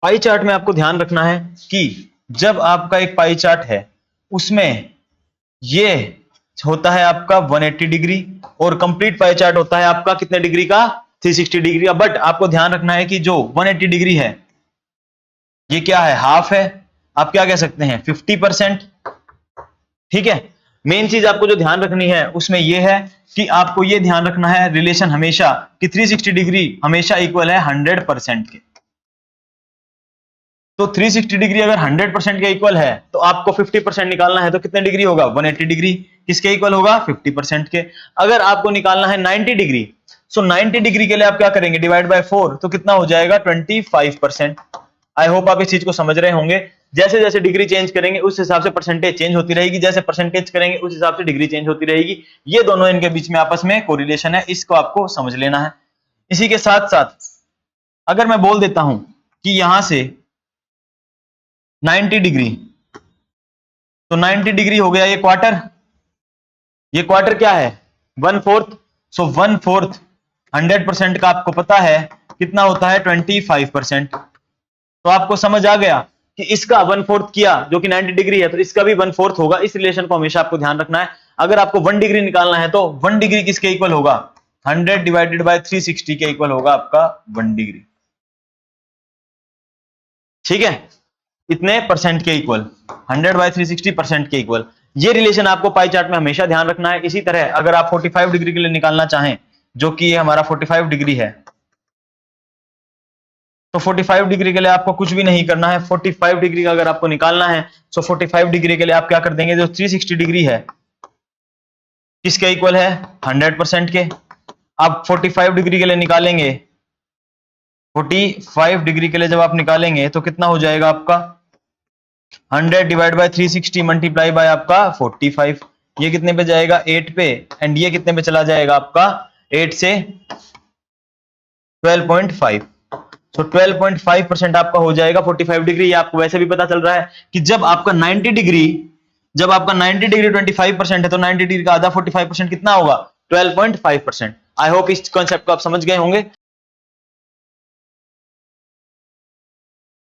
Pie chart में आपको ध्यान रखना है कि जब आपका एक पाई चार्ट है उसमें ये होता है आपका 180 डिग्री और कंप्लीट पाई चार्ट होता है आपका कितने डिग्री का, 360 डिग्री का। बट आपको ध्यान रखना है कि जो 180 डिग्री है ये क्या है, हाफ है, आप क्या कह सकते हैं 50%। ठीक है, मेन चीज आपको जो ध्यान रखनी है उसमें यह है कि आपको यह ध्यान रखना है रिलेशन हमेशा कि 360 डिग्री हमेशा इक्वल है 100% के। तो 360 डिग्री अगर 100% के इक्वल है तो आपको 50% निकालना है तो कितने डिग्री होगा, 180 डिग्री। किसके इक्वल होगा, 50% के। अगर आपको निकालना है 90 डिग्री, सो 90 डिग्री के लिए आप क्या करेंगे, डिवाइड बाय 4, तो कितना हो जाएगा 25%। आई होप आप इस चीज को समझ रहे होंगे। जैसे जैसे डिग्री चेंज करेंगे उस हिसाब से परसेंटेज चेंज होती रहेगी, जैसे परसेंटेज करेंगे उस हिसाब से डिग्री चेंज होती रहेगी। ये दोनों इनके बीच में आपस में कोरिलेशन है, इसको आपको समझ लेना है। इसी के साथ साथ अगर मैं बोल देता हूं कि यहां से 90 डिग्री, तो 90 डिग्री हो गया ये क्वार्टर। ये क्वार्टर क्या है, 1/4। सो 1/4 100% का आपको पता है कितना होता है, 25%। तो आपको समझ आ गया कि इसका 1/4 किया जो कि 90 डिग्री है तो इसका भी 1/4 होगा। इस रिलेशन को हमेशा आपको ध्यान रखना है। अगर आपको 1 डिग्री निकालना है तो 1 डिग्री किसके इक्वल होगा, 100 डिवाइडेड बाय 360 के इक्वल होगा आपका 1 डिग्री। ठीक है, इतने परसेंट के इक्वल, 100/360% के इक्वल। ये रिलेशन आपको पाई चार्ट में हमेशा ध्यान रखना है। इसी तरह अगर आप 45 डिग्री के लिए निकालना चाहें, जो कि ये हमारा 45 डिग्री है, तो 45 डिग्री के लिए आपको कुछ भी नहीं करना है। 45 डिग्री का अगर आपको निकालना है तो 45 डिग्री के लिए आप क्या कर देंगे, जो 360 डिग्री है किसके इक्वल है, 100% के। आप 45 डिग्री के लिए निकालेंगे, 45 डिग्री के लिए जब आप निकालेंगे तो कितना हो जाएगा आपका, 100 डिवाइड बाय 360 मल्टीप्लाई बाय आपका 45। ये कितने पे जाएगा, 8 पे। एंड ये कितने पे चला जाएगा आपका, 8 से 12.5। तो 12.5% आपका हो जाएगा 45 डिग्री। ये आपको वैसे भी पता चल रहा है कि जब आपका 90 डिग्री 25% है तो 90 डिग्री का आधा 45% कितना होगा, 12.5%। आई होप इस कॉन्सेप्ट को आप समझ गए होंगे।